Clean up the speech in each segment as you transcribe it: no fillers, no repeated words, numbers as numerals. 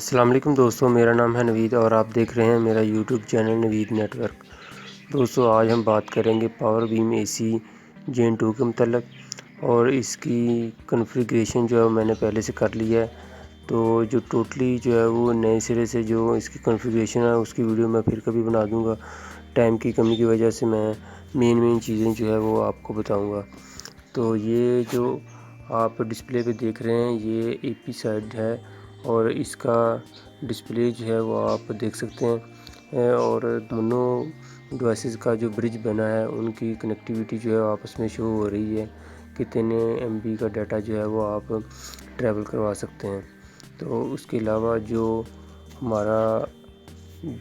السلام علیکم دوستوں، میرا نام ہے نوید اور آپ دیکھ رہے ہیں میرا یوٹیوب چینل نوید نیٹ ورک۔ دوستوں آج ہم بات کریں گے پاور بیم اے سی جین 2 کے متعلق، اور اس کی کنفیگریشن جو ہے میں نے پہلے سے کر لی ہے۔ تو جو ٹوٹلی جو ہے وہ نئے سرے سے جو اس کی کنفیگریشن ہے اس کی ویڈیو میں پھر کبھی بنا دوں گا۔ ٹائم کی کمی کی وجہ سے میں مین چیزیں جو ہے وہ آپ کو بتاؤں گا۔ تو یہ جو آپ ڈسپلے پہ دیکھ رہے ہیں یہ اے پی سائڈ ہے، اور اس کا ڈسپلے جو ہے وہ آپ دیکھ سکتے ہیں، اور دونوں ڈیوائسز کا جو برج بنا ہے ان کی کنیکٹیویٹی جو ہے آپس میں شو ہو رہی ہے، کتنے ایم بی کا ڈیٹا جو ہے وہ آپ ٹریول کروا سکتے ہیں۔ تو اس کے علاوہ جو ہمارا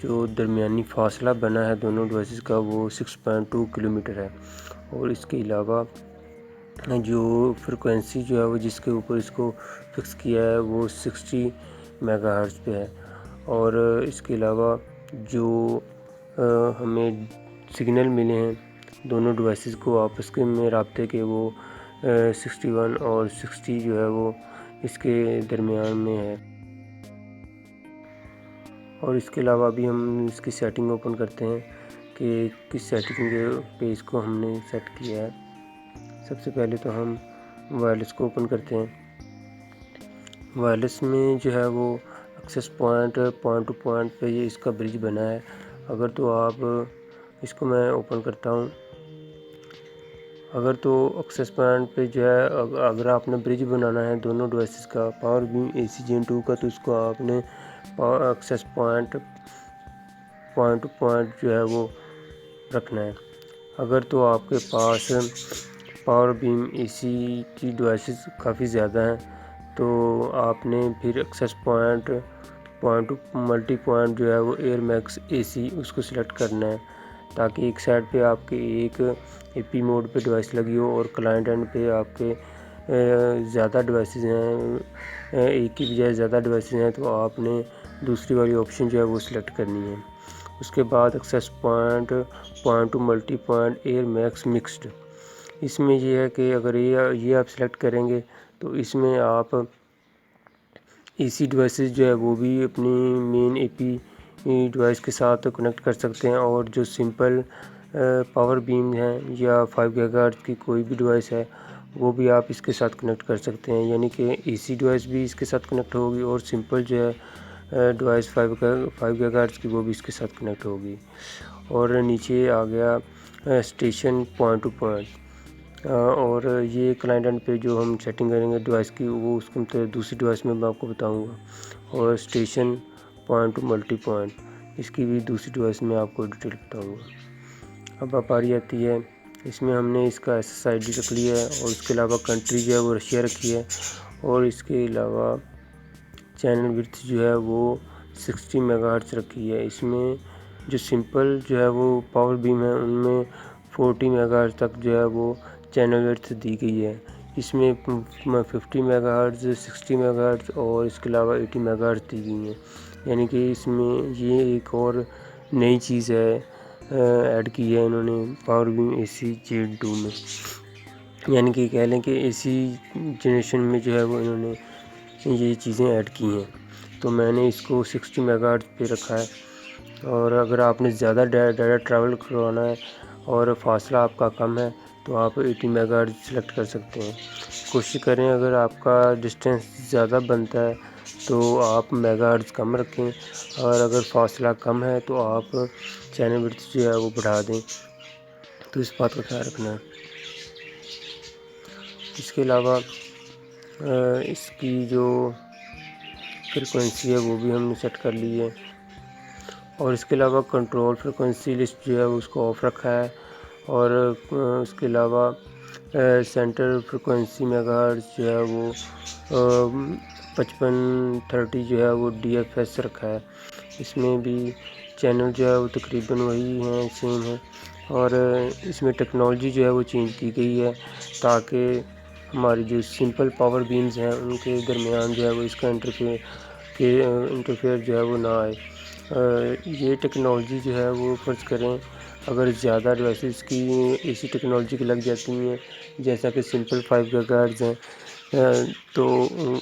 جو درمیانی فاصلہ بنا ہے دونوں ڈیوائسز کا وہ 6.2 کلومیٹر ہے، اور اس کے علاوہ جو فریکوینسی جو ہے وہ جس کے اوپر اس کو فکس کیا ہے وہ 60 میگا ہرٹز پہ ہے، اور اس کے علاوہ جو ہمیں سگنل ملے ہیں دونوں ڈیوائسز کو آپس کے میں رابطے کے وہ 61 اور 60 جو ہے وہ اس کے درمیان میں ہے۔ اور اس کے علاوہ ابھی ہم اس کی سیٹنگ اوپن کرتے ہیں کہ کس سیٹنگ پہ اس کو ہم نے سیٹ کیا ہے۔ سب سے پہلے تو ہم وائرلیس کو اوپن کرتے ہیں۔ وائرلیس میں جو ہے وہ ایکسیس پوائنٹ ٹو پوائنٹ پہ یہ اس کا برج بنا ہے۔ اگر تو آپ اس کو میں اوپن کرتا ہوں، اگر تو ایکسیس پوائنٹ پہ جو ہے اگر آپ نے برج بنانا ہے دونوں ڈیوائسز کا پاور بیم اے سی جین 2 کا، تو اس کو آپ نے ایکسیس پوائنٹ ٹو پوائنٹ جو ہے وہ رکھنا ہے۔ اگر تو آپ کے پاس پاور بیم اے سی کی ڈیوائسز کافی زیادہ ہیں تو آپ نے پھر access point to multi point جو ہے وہ ایئر میکس اے سی اس کو سلیکٹ کرنا ہے، تاکہ ایک سائڈ پہ آپ کے ایک اے پی موڈ پہ ڈیوائس لگی ہو اور کلائنٹ اینڈ پہ آپ کے زیادہ ڈیوائسز ہیں، ایک کی بجائے زیادہ ڈیوائسز ہیں، تو آپ نے دوسری والی آپشن جو ہے وہ سلیکٹ کرنی ہے۔ اس کے بعد access point to multi point air max mixed, اس میں یہ ہے کہ اگر یہ آپ سلیکٹ کریں گے تو اس میں آپ اے سی ڈیوائسز جو ہے وہ بھی اپنی مین اے پی ڈیوائس کے ساتھ کنیکٹ کر سکتے ہیں، اور جو سمپل پاور بیم ہیں یا 5 گیگا ہرٹز کی کوئی بھی ڈیوائس ہے وہ بھی آپ اس کے ساتھ کنیکٹ کر سکتے ہیں، یعنی کہ اے سی ڈیوائس بھی اس کے ساتھ کنیکٹ ہوگی اور سمپل جو ہے ڈیوائس 5 گیگا ہرٹز کی وہ بھی اس کے ساتھ کنیکٹ ہوگی۔ اور نیچے آ گیا اسٹیشن پوائنٹ ٹو پوائنٹ، اور یہ کلائنٹ اینڈ پہ جو ہم سیٹنگ کریں گے ڈیوائس کی وہ اس کے مطابق دوسری ڈیوائس میں آپ کو بتاؤں گا، اور station point to multi point اس کی بھی دوسری ڈیوائس میں آپ کو ڈیٹیل بتاؤں گا۔ اب باری آتی ہے اس میں ہم نے اس کا ایس ایس آئی ڈی رکھ لیا ہے، اور اس کے علاوہ کنٹری جو ہے وہ رشیا رکھی ہے، اور اس کے علاوہ چینل وڈتھ جو ہے وہ 60 میگا ہرٹز رکھی ہے۔ اس میں جو سمپل جو ہے وہ پاور بیم ہے ان میں 40 میگا ہرٹز تک جو ہے وہ چینل وڈتھ دی گئی ہے۔ اس میں 50 میگا ہرٹز، 60 میگا ہرٹز اور اس کے علاوہ 80 میگا ہرٹز دی گئی ہیں، یعنی کہ اس میں یہ ایک اور نئی چیز ہے ایڈ کی ہے انہوں نے پاور بیم اے سی جین 2 میں، یعنی کہ کہہ لیں کہ اے سی جنریشن میں جو ہے وہ انہوں نے یہ چیزیں ایڈ کی ہیں۔ تو میں نے اس کو 60 میگا ہرٹز پہ رکھا ہے، اور اگر آپ نے زیادہ ڈیٹا ٹریول کروانا ہے اور فاصلہ آپ کا کم ہے تو آپ 80 میگا ہرٹز سلیکٹ کر سکتے ہیں۔ کوشش کریں اگر آپ کا ڈسٹینس زیادہ بنتا ہے تو آپ میگا ہرٹز کم رکھیں، اور اگر فاصلہ کم ہے تو آپ چینل وڈتھ جو ہے وہ بڑھا دیں، تو اس بات کا خیال رکھنا ہے۔ اس کے علاوہ اس کی جو فریکوینسی ہے وہ بھی ہم نے سیٹ کر لی ہے، اور اس کے علاوہ کنٹرول فریکوینسی لسٹ جو ہے اس کو آف رکھا ہے، اور اس کے علاوہ سینٹر فریکوینسی میگا ہرٹز جو ہے وہ 5530 جو ہے وہ ڈی ایف ایس رکھا ہے۔ اس میں بھی چینل جو ہے وہ تقریباً وہی ہیں، سیم ہے، اور اس میں ٹیکنالوجی جو ہے وہ چینج کی گئی ہے تاکہ ہماری جو سمپل پاور بینز ہیں ان کے درمیان جو ہے وہ اس کا انٹرفیئر جو ہے وہ نہ آئے۔ یہ ٹیکنالوجی جو ہے وہ فرض کریں اگر زیادہ ڈیوائسز کی اے سی ٹیکنالوجی کی لگ جاتی ہیں، جیسا کہ سمپل 5 گیگا ہرٹز ہیں، تو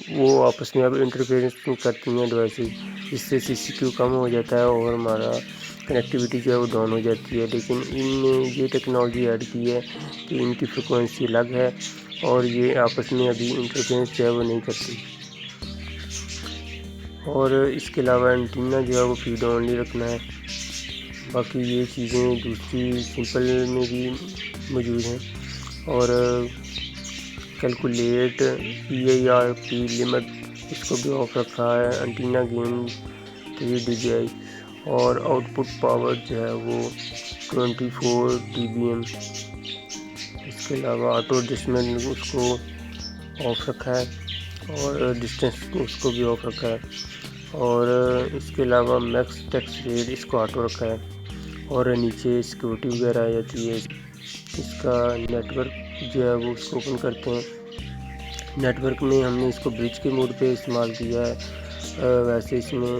وہ آپس میں اب انٹرفیئرنس کرتی ہیں ڈیوائسز، جس سے CCQ کم ہو جاتا ہے اور ہمارا کنیکٹیوٹی جو ہے وہ ڈاؤن ہو جاتی ہے۔ لیکن ان نے یہ ٹیکنالوجی ایڈ کی ہے کہ ان کی فریکوینسی الگ ہے اور یہ آپس میں ابھی انٹرفیئرنس جو ہے وہ نہیں کرتی۔ اور اس کے علاوہ اینٹینا جو ہے وہ فیڈ اونلی رکھنا ہے۔ باقی یہ چیزیں دوسری سمپل میں بھی موجود ہیں۔ اور کیلکولیٹ EIRP لمٹ، اس کو بھی آف رکھا ہے۔ اینٹینا گین 3 dBi اور آؤٹ پٹ پاور جو ہے وہ 24 dBm۔ اس کے علاوہ آٹو ایڈجسٹمنٹ اس کو آف رکھا ہے اور ڈسٹینس اس کو بھی آف رکھا ہے۔ اور اس کے علاوہ میکس ٹیکسٹ ریٹ اس کو آٹو رکھا ہے۔ اور نیچے سیکورٹی وغیرہ آ جاتی ہے۔ اس کا نیٹ ورک جو ہے وہ اس کو اوپن کرتے ہیں۔ نیٹ ورک میں ہم نے اس کو برج کے موڈ پہ استعمال کیا ہے۔ ویسے اس میں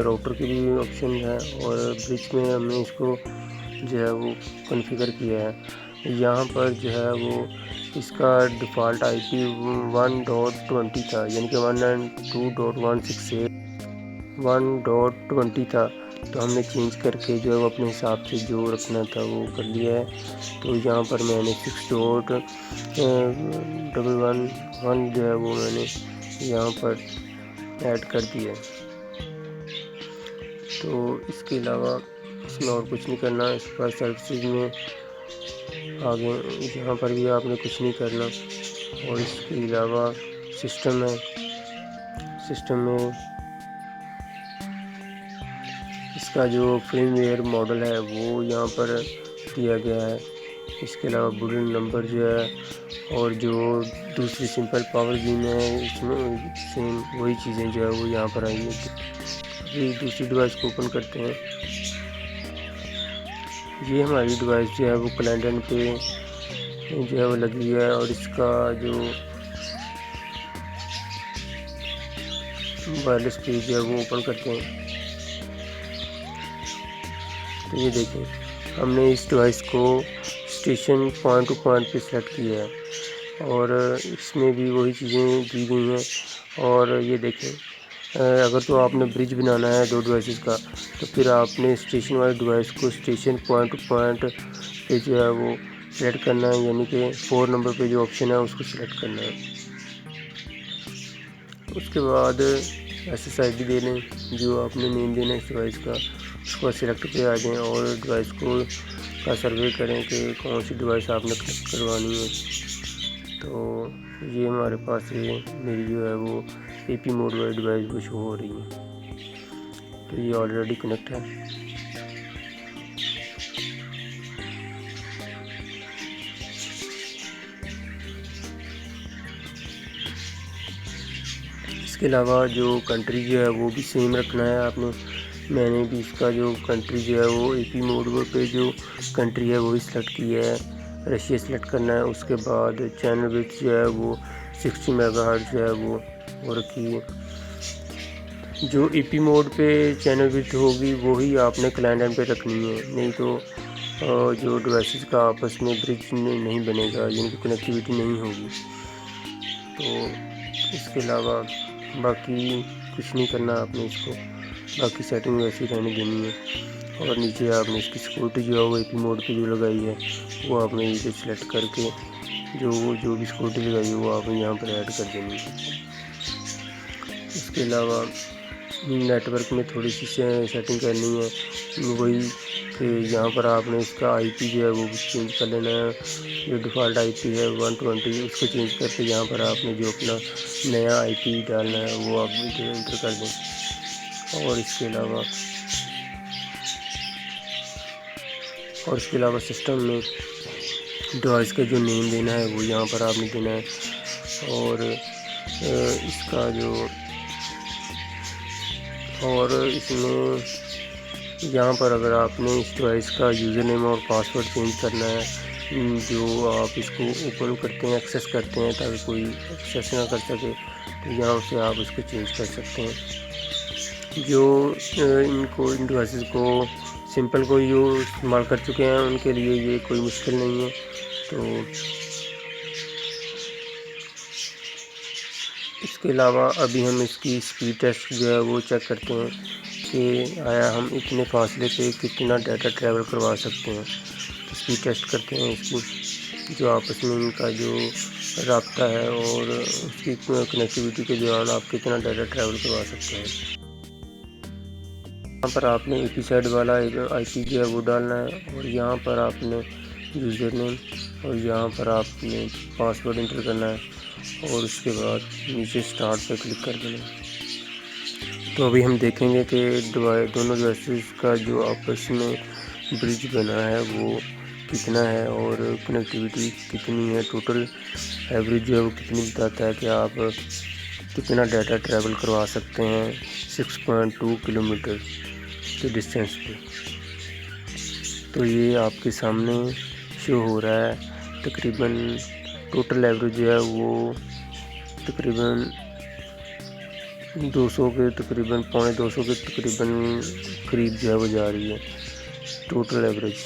راؤٹر کی بھی آپشن ہے اور برج میں ہم نے اس کو جو ہے وہ کنفیگر کیا ہے۔ یہاں پر جو ہے وہ اس کا ڈیفالٹ IP 1.20 تھا، یعنی کہ 192.168.1.20 تھا، تو ہم نے چینج کر کے جو ہے وہ اپنے حساب سے جو رکھنا تھا وہ کر لیا ہے۔ تو یہاں پر میں نے 6.111 جو ہے وہ میں نے یہاں پر ایڈ کر دیا ہے۔ تو اس کے علاوہ اس میں اور کچھ نہیں کرنا۔ اس پر سروسز میں آگے یہاں پر بھی آپ نے کچھ نہیں کرنا۔ اور اس کے علاوہ سسٹم ہے، سسٹم میں اس کا جو فریم ویئر ماڈل ہے وہ یہاں پر دیا گیا ہے۔ اس کے علاوہ بلڈ نمبر جو ہے اور جو دوسری سمپل پاور بین ہے اس میں سیم وہی چیزیں جو ہے وہ یہاں پر آئی ہیں۔ ابھی دوسری ڈیوائس کو اوپن کرتے ہیں۔ یہ ہماری ڈیوائس جو ہے وہ کلینڈر پہ جو ہے وہ لگی ہے اور اس کا جو وائرلیس پیج جو ہے وہ اوپن کرتے ہیں۔ تو یہ دیکھیں ہم نے اس ڈیوائس کو اسٹیشن پوائنٹ ٹو پوائنٹ پہ سلیکٹ کیا ہے اور اس میں بھی وہی چیزیں دی گئی ہیں۔ اور یہ دیکھیں اگر تو آپ نے برج بنانا ہے دو ڈیوائسز کا تو پھر آپ نے اسٹیشن والی ڈیوائس کو اسٹیشن پوائنٹ ٹو پوائنٹ پہ جو ہے وہ سلیکٹ کرنا ہے، یعنی کہ 4 نمبر پہ جو آپشن ہے اس کو سلیکٹ کرنا ہے۔ اس کے بعد SSID دے لیں جو آپ نے نیم دینا ہے اس ڈیوائس کا، اس کو سلیکٹ پہ آ جائیں اور ڈیوائس کو کا سروے کریں کہ کون سی ڈیوائس آپ نے کنیکٹ کروانی ہے۔ تو یہ ہمارے پاس میری جو ہے وہ AP موڈ والی ڈیوائس وہ شو ہو رہی ہے، تو یہ آلریڈی کنیکٹ ہے۔ اس کے علاوہ جو کنٹری جو ہے وہ بھی سیم رکھنا ہے آپ نے۔ میں نے بھی اس کا جو کنٹری جو ہے وہ AP موڈ پہ جو کنٹری ہے وہی سلیکٹ کیا ہے، رشیا سلیکٹ کرنا ہے۔ اس کے بعد چینل وڈتھ جو ہے وہ 60 میگا ہرٹز جو ہے وہ رکھی ہے۔ جو AP موڈ پہ چینل وڈتھ ہوگی وہی آپ نے کلینڈر پہ رکھنی ہے، نہیں تو جو ڈیوائسز کا آپس میں برج نہیں بنے گا، یعنی کہ کنیکٹیوٹی نہیں ہوگی۔ تو اس کے علاوہ باقی کچھ نہیں کرنا آپ نے، اس کو باقی سیٹنگ ویسی رہنے دینی ہے۔ اور نیچے آپ نے اس کی سیکورٹی جو ہے وہ AP موڈ پہ جو لگائی ہے وہ آپ نے یہ سلیکٹ کر کے جو بھی سیکورٹی لگائی ہے وہ آپ نے یہاں پر ایڈ کر دینی ہے۔ اس کے علاوہ نیٹ ورک میں تھوڑی سی سیٹنگ کرنی ہے، وہی کہ یہاں پر آپ نے اس کا IP جو ہے وہ چینج کر لینا ہے۔ جو ڈیفالٹ IP ہے 120 اس کو چینج کر کے یہاں پر آپ نے جو اپنا نیا IP ڈالنا ہے وہ آپ انٹر کر دیں۔ اور اس کے علاوہ سسٹم میں ڈیوائس کا جو نیم دینا ہے وہ یہاں پر آپ نے دینا ہے۔ اور اس کا اس میں یہاں پر اگر آپ نے اس ڈیوائس کا یوزر نیم اور پاسورڈ چینج کرنا ہے، جو آپ اس کو اوپن کرتے ہیں ایکسیس کرتے ہیں تاکہ کوئی ایکسیس نہ کر سکے، تو یہاں سے آپ اس کو چینج کر سکتے ہیں۔ جو ان ڈیوائسز کو سمپل کو استعمال کر چکے ہیں ان کے لیے یہ کوئی مشکل نہیں ہے۔ تو کے علاوہ ابھی ہم اس کی اسپیڈ ٹیسٹ جو ہے وہ چیک کرتے ہیں کہ آیا ہم اتنے فاصلے پہ کتنا ڈیٹا ٹریول کروا سکتے ہیں۔ اسپیڈ ٹیسٹ کرتے ہیں اس کی، جو آپس میں ان کا جو رابطہ ہے اور اس کی کنیکٹیویٹی کے دوران آپ کتنا ڈیٹا ٹریول کروا سکتے ہیں۔ یہاں پر آپ نے ایپیسائڈ والا آئی پی جو ہے وہ ڈالنا ہے، اور یہاں پر آپ نے یوزر نیم اور یہاں پر آپ نے پاسورڈ انٹر کرنا ہے، اور اس کے بعد نیچے اسٹارٹ پہ کلک کر دینا ہے۔ تو ابھی ہم دیکھیں گے کہ دونوں ڈیوائسز کا جو آپس میں برج بنا ہے وہ کتنا ہے اور کنیکٹیویٹی کتنی ہے، ٹوٹل ایوریج جو ہے وہ کتنی بتاتا ہے کہ آپ کتنا ڈیٹا ٹریول کروا سکتے ہیں 6.2 کلومیٹر کے ڈسٹینس پہ۔ تو یہ آپ کے سامنے شو ہو رہا ہے، تقریباً ٹوٹل ایوریج جو ہے وہ تقریباً 200 کے تقریباً 250 کے تقریباً قریب جو ہے وہ جا رہی ہے ٹوٹل ایوریج۔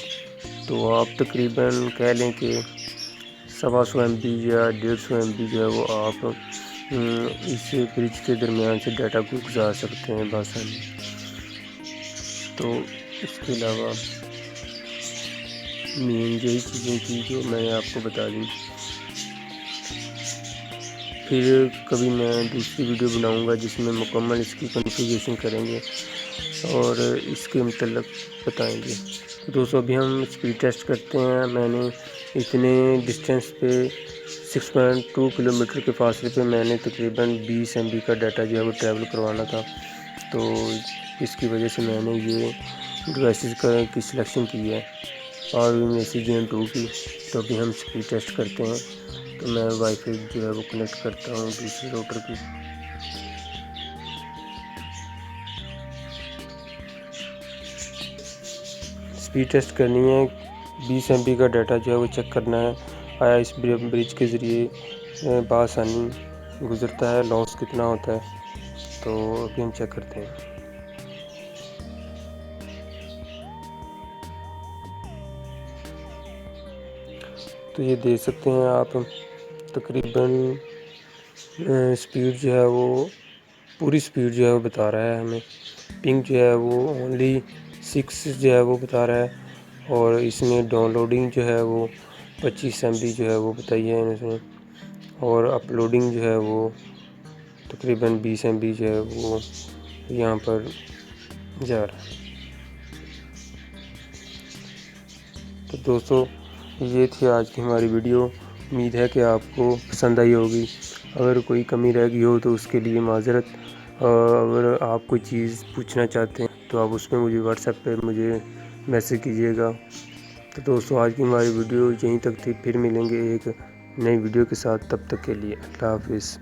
تو آپ تقریباً کہہ لیں کہ 125 MB یا 150 MB جو ہے وہ آپ اس برج کے درمیان سے ڈیٹا کو گزار سکتے ہیں بآسانی۔ تو اس کے علاوہ مین یہی چیزیں تھیں جو میں نے آپ کو بتا دی۔ پھر کبھی میں دوسری ویڈیو بناؤں گا جس میں مکمل اس کی کنفیگریشن کریں گے اور اس کے متعلق بتائیں گے۔ دوستو ابھی ہم اسپیڈ ٹیسٹ کرتے ہیں۔ میں نے اتنے ڈسٹینس پہ 6.2 کلومیٹر کے فاصلے پہ میں نے تقریباً 20 MB کا ڈیٹا جو ہے وہ ٹریول کروانا تھا، تو اس کی وجہ سے میں نے یہ ڈیوائسز کی سلیکشن کی ہے، ROME ACGN2 کی۔ تو ابھی ہم اسپیڈ ٹیسٹ کرتے ہیں، تو میں وائی فائی جو ہے وہ کنیکٹ کرتا ہوں دوسرے راؤٹر کی۔ اسپیڈ ٹیسٹ کرنی ہے، 20 MB کا ڈیٹا جو ہے وہ چیک کرنا ہے، آیا اس برج کے ذریعے بآسانی گزرتا ہے، لاس کتنا ہوتا ہے۔ تو ابھی ہم چیک کرتے ہیں۔ تو یہ دیکھ سکتے ہیں آپ، تقریباً اسپیڈ جو ہے وہ پوری اسپیڈ جو ہے وہ بتا رہا ہے ہمیں۔ پنگ جو ہے وہ اونلی 6 جو ہے وہ بتا رہا ہے، اور اس میں ڈاؤن لوڈنگ جو ہے وہ 25 MB جو ہے وہ بتائی ہے اس میں، اور اپلوڈنگ جو ہے وہ تقریباً 20 MB جو ہے وہ یہاں پر جا رہا ہے۔ تو دوستو یہ تھی آج کی ہماری ویڈیو، امید ہے کہ آپ کو پسند آئی ہوگی۔ اگر کوئی کمی رہ گئی ہو تو اس کے لیے معذرت۔ اگر آپ کوئی چیز پوچھنا چاہتے ہیں تو آپ اس میں مجھے واٹس ایپ پہ مجھے میسج کیجیے گا۔ تو دوستو آج کی ہماری ویڈیو یہیں تک تھی، پھر ملیں گے ایک نئی ویڈیو کے ساتھ، تب تک کے لیے اللہ حافظ۔